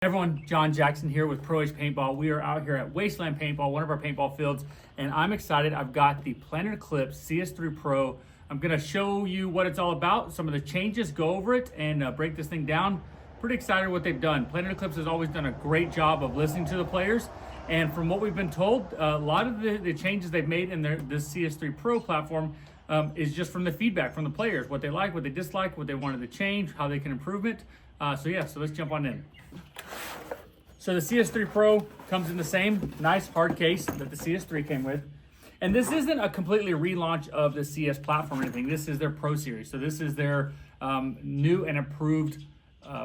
Everyone, John Jackson here with Edge Paintball. We are out here at Wasteland Paintball, one of our paintball fields, and I'm excited. I've got the Planet Eclipse CS3 Pro. I'm gonna show you what it's all about, some of the changes, go over it, and break this thing down. Pretty excited what they've done. Planet Eclipse has always done a great job of listening to the players, and from what we've been told, a lot of the changes they've made in this CS3 Pro platform is just from the feedback from the players, what they like, what they dislike, what they wanted to change, how they can improve it. So let's jump on in. So the CS3 Pro comes in the same nice hard case that the CS3 came with. And this isn't a completely relaunch of the CS platform or anything. This is their Pro series. So this is their new and improved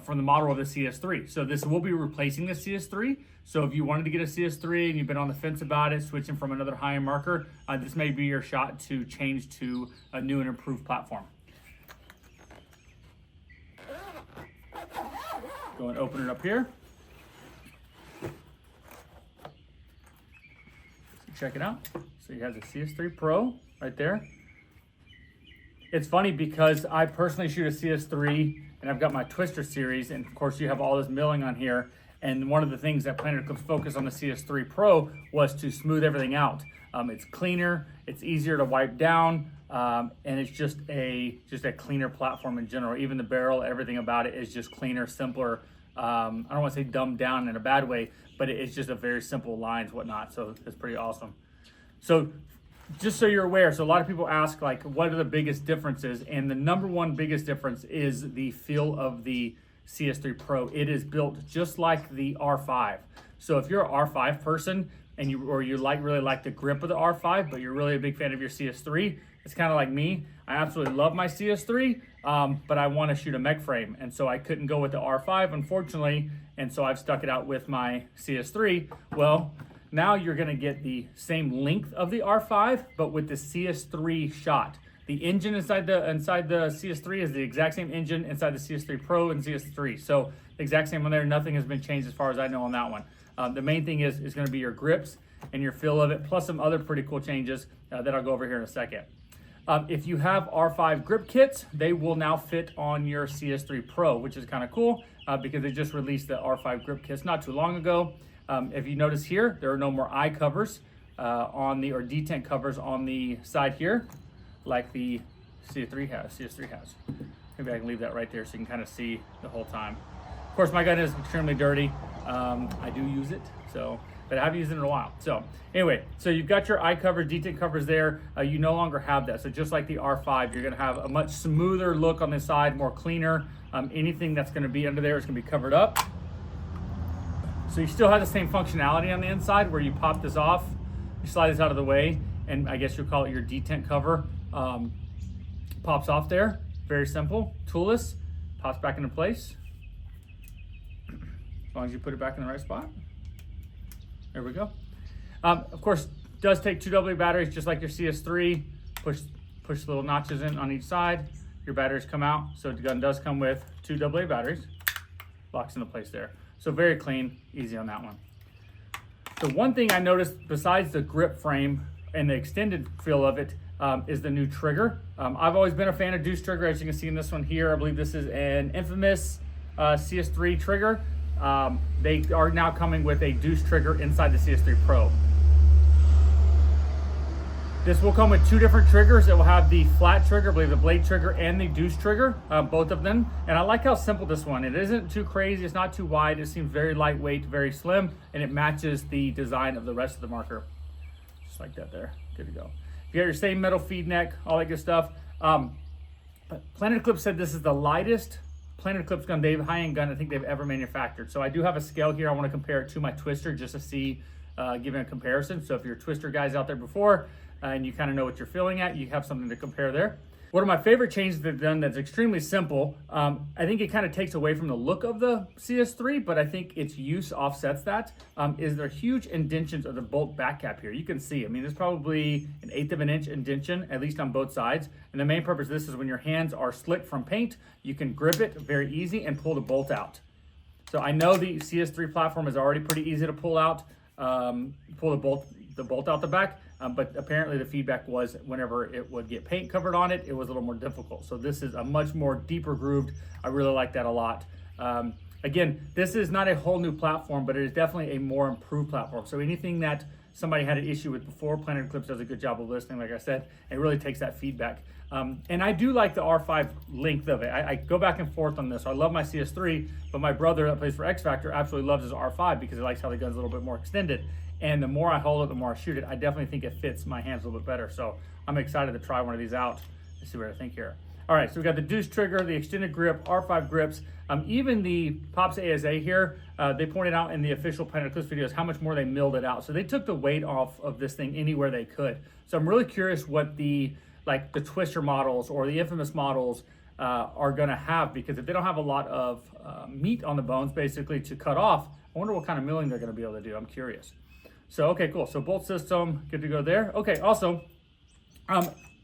from the model of the CS3. So this will be replacing the CS3. So if you wanted to get a CS3 and you've been on the fence about it, switching from another high-end marker, this may be your shot to change to a new and improved platform. Go and open it up here. Check it out. So you have the CS3 Pro right there. It's funny because I personally shoot a CS3 and I've got my Twister series, and of course you have all this milling on here. And one of the things that Planet Eclipse focused on the CS3 Pro was to smooth everything out. It's cleaner, it's easier to wipe down, and it's just a cleaner platform in general. Even the barrel, everything about it is just cleaner, simpler. I don't want to say dumbed down in a bad way, but it's just a very simple lines, whatnot. So it's pretty awesome. So just so you're aware, so a lot of people ask, like, what are the biggest differences? And the number one biggest difference is the feel of the CS3 Pro. It is built just like the R5. So if you're an R5 person and you really like the grip of the R5, but you're really a big fan of your CS3, it's kind of like me. I absolutely love my CS3, but I want to shoot a mech frame, and so I couldn't go with the R5, unfortunately, and so I've stuck it out with my CS3. Well, now you're going to get the same length of the R5, but with the CS3 shot. The engine inside the CS3 is the exact same engine inside the CS3 Pro and CS3, so the exact same on there. Nothing has been changed as far as I know on that one. The main thing is going to be your grips and your feel of it, plus some other pretty cool changes that I'll go over here in a second. If you have R5 grip kits, they will now fit on your CS3 Pro, which is kind of cool because they just released the R5 grip kits not too long ago. If you notice here, there are no more eye covers or detent covers on the side here, like the CS3 has. Maybe I can leave that right there so you can kind of see the whole time. Of course, my gun is extremely dirty. I do use it, but I haven't used it in a while. So anyway, so you've got your eye cover, detent covers there. You no longer have that. So just like the R5, you're gonna have a much smoother look on this side, more cleaner. Anything that's gonna be under there is gonna be covered up. So you still have the same functionality on the inside where you pop this off, you slide this out of the way, and I guess you'll call it your detent cover. Pops off there, very simple, toolless, pops back into place. As long as you put it back in the right spot. There we go. Of course, does take 2 AA batteries, just like your CS3. Push little notches in on each side. Your batteries come out. So the gun does come with 2 AA batteries. Locks into place there. So very clean, easy on that one. The one thing I noticed besides the grip frame and the extended feel of it is the new trigger. I've always been a fan of deuce trigger, as you can see in this one here. I believe this is an infamous CS3 trigger. They are now coming with a deuce trigger inside the CS3 Pro. This will come with 2 different triggers. It will have the flat trigger, I believe the blade trigger, and the deuce trigger, both of them. And I like how simple this one. It isn't too crazy, it's not too wide. It seems very lightweight, very slim, and it matches the design of the rest of the marker. Just like that there, good to go. You got your same metal feed neck, all that good stuff. Planet Eclipse said this is the lightest Planet Eclipse gun, high-end gun I think they've ever manufactured. So I do have a scale here. I want to compare it to my Twister just to see, give it a comparison. So if you're Twister guys out there before and you kind of know what you're feeling at, you have something to compare there. One of my favorite changes they've done that's extremely simple, I think it kind of takes away from the look of the CS3, but I think its use offsets that, is their huge indentions of the bolt back cap here. You can see, I mean, there's probably an 1/8 of an inch indention, at least on both sides. And the main purpose of this is when your hands are slick from paint, you can grip it very easy and pull the bolt out. So I know the CS3 platform is already pretty easy to pull out, pull the bolt out the back. But apparently the feedback was whenever it would get paint covered on it, it was a little more difficult. So this is a much more deeper grooved. I really like that a lot. again, this is not a whole new platform, but it is definitely a more improved platform. So anything that somebody had an issue with before, Planet Eclipse does a good job of listening, like I said, and really takes that feedback. And I do like the R5 length of it. I go back and forth on this. I love my CS3, but my brother that plays for X Factor absolutely loves his R5 because he likes how the gun's a little bit more extended. And the more I hold it, the more I shoot it. I definitely think it fits my hands a little bit better. So I'm excited to try one of these out and see what I think here. All right, so we got the deuce trigger, the extended grip, R5 grips, even the Pops ASA here, they pointed out in the official Planet Eclipse videos how much more they milled it out. So they took the weight off of this thing anywhere they could. So I'm really curious what the Twister models or the Infamous models are gonna have, because if they don't have a lot of meat on the bones basically to cut off, I wonder what kind of milling they're gonna be able to do. I'm curious. So, okay, cool. So bolt system, good to go there. Okay, also,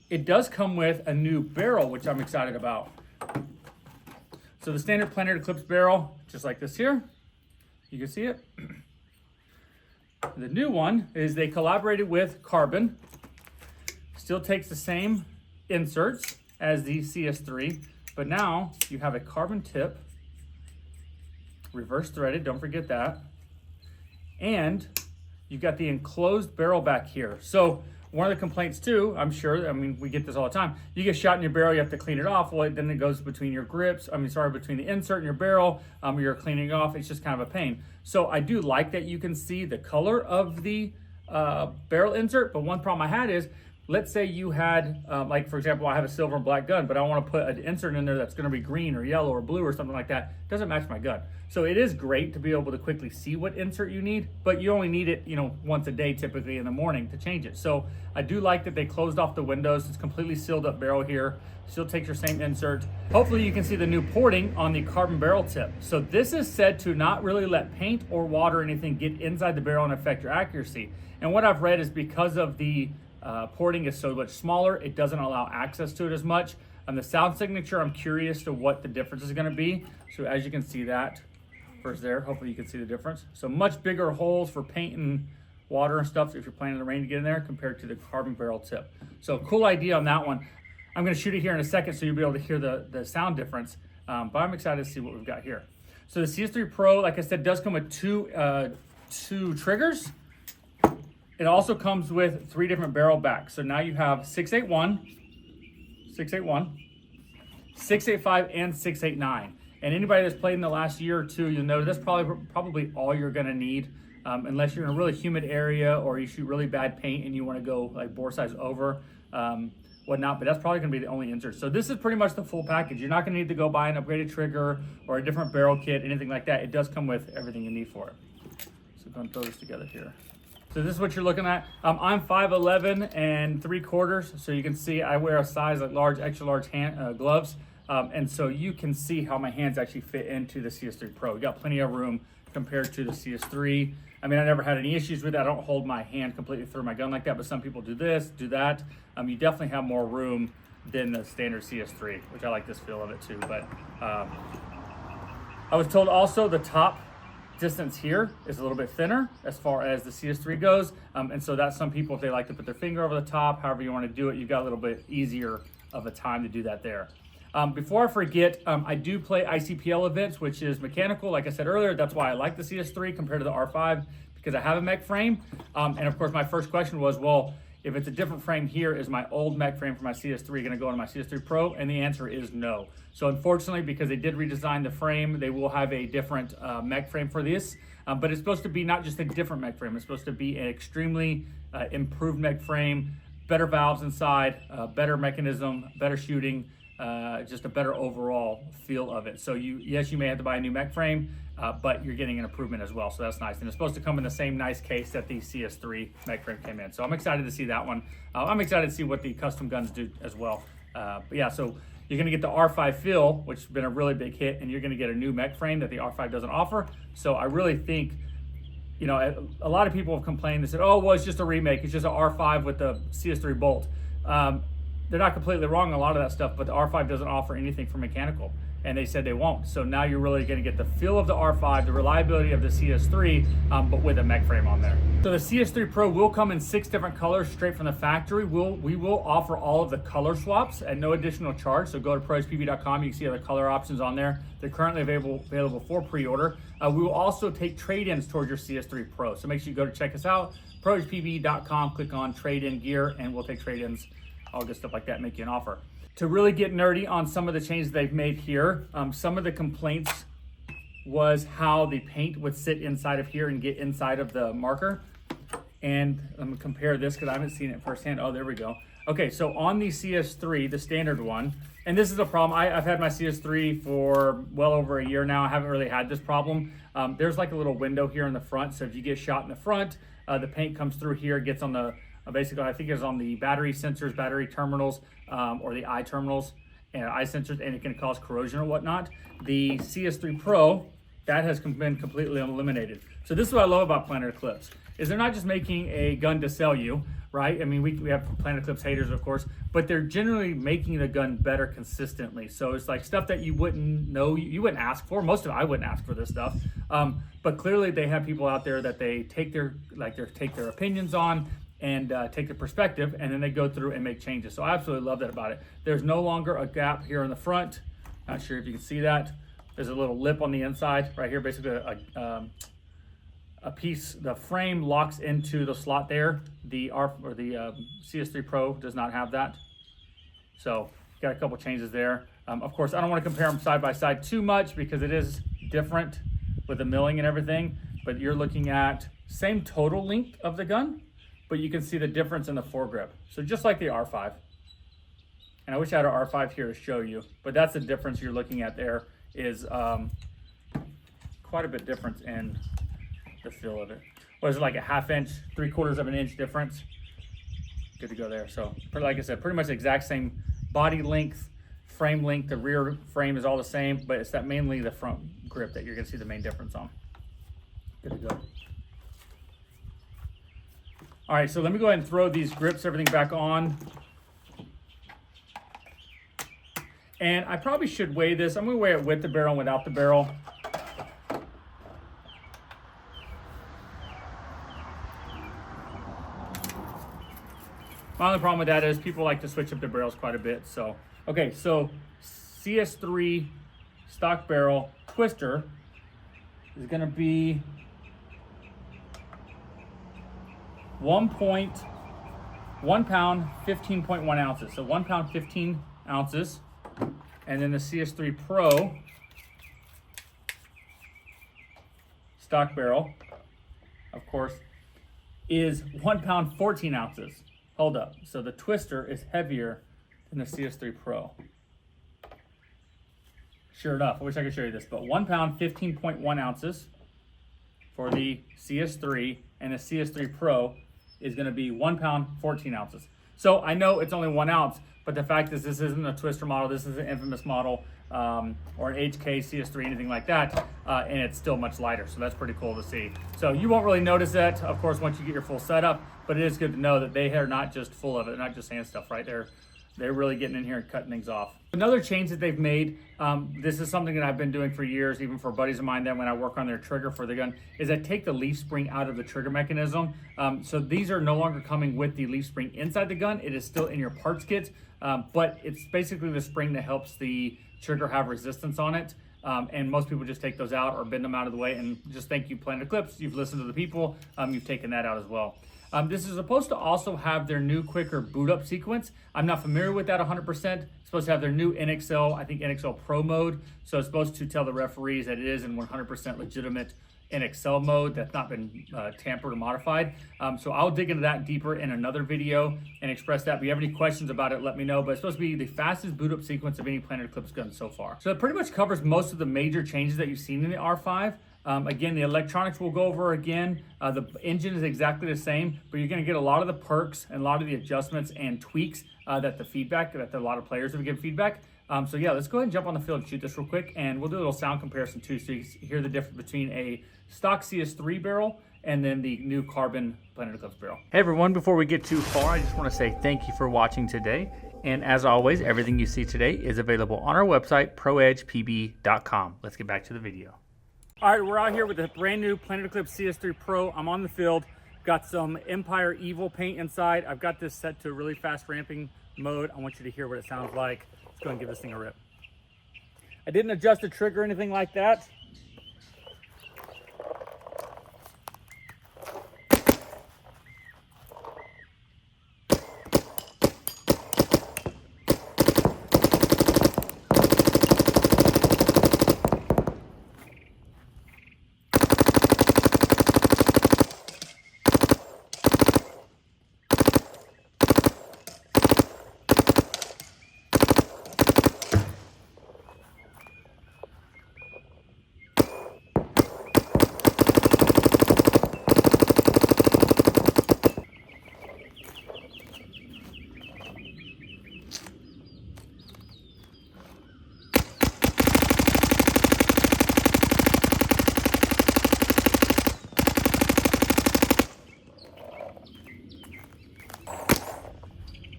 it does come with a new barrel, which I'm excited about. So the standard Planet Eclipse barrel, just like this here, you can see it. The new one is they collaborated with Carbon. Still takes the same inserts as the CS3, but now you have a carbon tip, reverse threaded, don't forget that. And you've got the enclosed barrel back here. So one of the complaints too, I'm sure, I mean, we get this all the time. You get shot in your barrel, you have to clean it off. Well, then it goes between your grips, between the insert and your barrel, you're cleaning it off. It's just kind of a pain. So I do like that you can see the color of the barrel insert, but one problem I had is, let's say you had, like for example, I have a silver and black gun, but I want to put an insert in there that's going to be green or yellow or blue or something like that. It doesn't match my gun. So it is great to be able to quickly see what insert you need, but you only need it, once a day, typically in the morning, to change it. So I do like that they closed off the windows. It's completely sealed up barrel here. Still takes your same insert. Hopefully you can see the new porting on the carbon barrel tip. So this is said to not really let paint or water or anything get inside the barrel and affect your accuracy. And what I've read is because of the porting is so much smaller, it doesn't allow access to it as much. On the sound signature, I'm curious to what the difference is going to be. So as you can see that first there, hopefully you can see the difference. So much bigger holes for paint and water and stuff if you're playing in the rain to get in there compared to the carbon barrel tip. So cool idea on that one. I'm going to shoot it here in a second so you'll be able to hear the sound difference, but I'm excited to see what we've got here. So the CS3 Pro, like I said, does come with two triggers. It also comes with 3 different barrel backs. So now you have 681, 685, and 689. And anybody that's played in the last year or two, you'll know that's probably all you're gonna need, unless you're in a really humid area or you shoot really bad paint and you wanna go like bore size over, whatnot, but that's probably gonna be the only insert. So this is pretty much the full package. You're not gonna need to go buy an upgraded trigger or a different barrel kit, anything like that. It does come with everything you need for it. So go and throw this together here. So this is what you're looking at. I'm 5'11" and 3/4", so you can see I wear a size like large, extra large hand gloves, and so you can see how my hands actually fit into the CS3 Pro. You got plenty of room compared to the CS3. I mean, I never had any issues with it. I don't hold my hand completely through my gun like that, but some people do this, do that. You definitely have more room than the standard CS3, which I like this feel of it too. But I was told also the top distance here is a little bit thinner as far as the CS3 goes, and so that's some people, if they like to put their finger over the top, however you want to do it, you've got a little bit easier of a time to do that there. Before I forget, I do play ICPL events, which is mechanical. Like I said earlier, that's why I like the CS3 compared to the R5, because I have a mech frame. And of course, my first question was, well, if it's a different frame here, is my old mech frame for my CS3 going to go into my CS3 Pro? And the answer is no. So unfortunately, because they did redesign the frame, they will have a different mech frame for this. But it's supposed to be not just a different mech frame, it's supposed to be an extremely improved mech frame, better valves inside, better mechanism, better shooting, just a better overall feel of it. So yes, you may have to buy a new mech frame, but you're getting an improvement as well. So that's nice. And it's supposed to come in the same nice case that the CS3 mech frame came in. So I'm excited to see that one. I'm excited to see what the custom guns do as well. But yeah, so you're gonna get the R5 feel, which has been a really big hit, and you're gonna get a new mech frame that the R5 doesn't offer. So I really think, a lot of people have complained. They said, oh, well, it's just a remake. It's just an R5 with the CS3 bolt. They're not completely wrong on a lot of that stuff, but the R5 doesn't offer anything for mechanical. and they said they won't. So now you're really going to get the feel of the R5, the reliability of the CS3, but with a mech frame on there. So the CS3 Pro will come in 6 different colors straight from the factory. We will offer all of the color swaps at no additional charge. So go to proedgepb.com, you can see other color options on there. They're currently available for pre-order. We will also take trade-ins towards your CS3 Pro. So make sure you go to check us out, proedgepb.com, click on trade-in gear, and we'll take trade-ins, all good stuff like that, make you an offer. To really get nerdy on some of the changes they've made here, some of the complaints was how the paint would sit inside of here and get inside of the marker. And I'm gonna compare this because I haven't seen it firsthand. Oh, there we go. Okay, so on the CS3, the standard one, and this is a problem. I've had my CS3 for well over a year now. I haven't really had this problem. There's like a little window here in the front. So if you get shot in the front, the paint comes through here, gets on the, basically I think it's on the battery sensors, battery terminals, or the eye terminals and eye sensors, and it can cause corrosion or whatnot. The CS3 Pro, that has been completely eliminated. So this is what I love about Planet Eclipse, is they're not just making a gun to sell you, right? I mean, we have Planet Eclipse haters, of course, but they're generally making the gun better consistently. So it's like stuff that you wouldn't know, you wouldn't ask for. Most of it, I wouldn't ask for this stuff. But clearly they have people out there that they take their opinions on and take the perspective, and then they go through and make changes. So I absolutely love that about it. There's no longer a gap here in the front. Not sure if you can see that. There's a little lip on the inside right here, basically a piece, the frame locks into the slot there. The CS3 Pro does not have that. So got a couple changes there. Of course, I don't want to compare them side by side too much because it is different with the milling and everything, but you're looking at same total length of the gun, but you can see the difference in the foregrip. So just like the R5. And I wish I had an R5 here to show you, but that's the difference you're looking at there, is quite a bit difference in the feel of it. What is it, like a 1/2 inch, 3/4 of an inch difference? Good to go there. So like I said, pretty much the exact same body length, frame length. The rear frame is all the same, but it's that mainly the front grip that you're gonna see the main difference on. Good to go. All right, so let me go ahead and throw these grips, everything back on. And I probably should weigh this. I'm gonna weigh it with the barrel and without the barrel. My only problem with that is people like to switch up their barrels quite a bit. So, okay, so CS3 stock barrel twister is gonna be 1 pound, 15.1 ounces. So 1 pound, 15 ounces. And then the CS3 Pro stock barrel, of course, is 1 pound, 14 ounces. Hold up. So the twister is heavier than the CS3 Pro. Sure enough, I wish I could show you this, but 1 pound, 15.1 ounces for the CS3, and the CS3 Pro is going to be 1 pound, 14 ounces. So I know it's only 1 ounce, but the fact is this isn't a twister model, this is an infamous model, or an HK, CS3, anything like that, and it's still much lighter, so that's pretty cool to see. So you won't really notice that, of course, once you get your full setup, but it is good to know that they are not just full of it, they're not just hand stuff, right? They're really getting in here and cutting things off. Another change that they've made, this is something that I've been doing for years, even for buddies of mine that when I work on their trigger for the gun, is I take the leaf spring out of the trigger mechanism. So these are no longer coming with the leaf spring inside the gun. It is still in your parts kit, but it's basically the spring that helps the trigger have resistance on it. And most people just take those out or bend them out of the way, and just thank you, Planet Eclipse. You've listened to the people, you've taken that out as well. This is supposed to also have their new quicker boot up sequence. I'm not familiar with that 100%. It's supposed to have their new NXL, I think NXL Pro mode. So it's supposed to tell the referees that it is in 100% legitimate NXL mode that's not been tampered or modified. So I'll dig into that deeper in another video and express that. If you have any questions about it, let me know. But it's supposed to be the fastest boot up sequence of any Planet Eclipse gun so far. So it pretty much covers most of the major changes that you've seen in the R5. Again, the electronics we'll go over again. The engine is exactly the same, but you're going to get a lot of the perks and a lot of the adjustments and tweaks that a lot of players have given feedback. So yeah, let's go ahead and jump on the field and shoot this real quick, and we'll do a little sound comparison too, so you hear the difference between a stock CS3 barrel and then the new carbon Planet Eclipse barrel. Hey everyone, before we get too far, I just want to say thank you for watching today. And as always, everything you see today is available on our website, proedgepb.com. Let's get back to the video. All right, we're out here with the brand new Planet Eclipse CS3 Pro. I'm on the field. Got some Empire Evil paint inside. I've got this set to a really fast ramping mode. I want you to hear what it sounds like. Let's go and give this thing a rip. I didn't adjust the trigger or anything like that.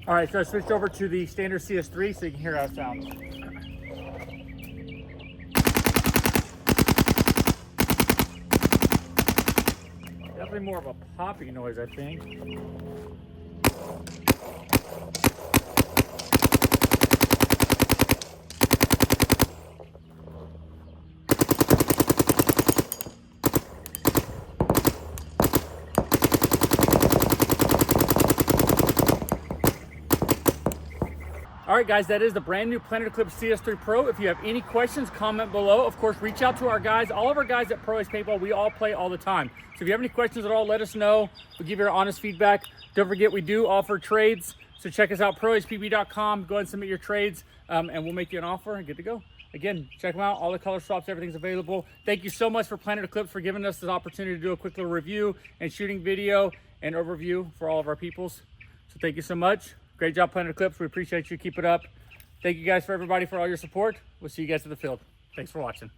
All right, so I switched over to the standard CS3 so you can hear how it sounds. Definitely more of a poppy noise, I think. All right, guys, that is the brand new Planet Eclipse CS3 Pro. If you have any questions, comment below. Of course, reach out to our guys. All of our guys at Edge Paintball, we all play all the time. So if you have any questions at all, let us know. We'll give you our honest feedback. Don't forget, we do offer trades. So check us out, proedgepb.com. Go ahead and submit your trades, and we'll make you an offer and good to go. Again, check them out. All the color swaps, everything's available. Thank you so much for Planet Eclipse for giving us this opportunity to do a quick little review and shooting video and overview for all of our peoples. So thank you so much. Great job, Planet Eclipse. We appreciate you. Keep it up. Thank you guys for everybody for all your support. We'll see you guys in the field. Thanks for watching.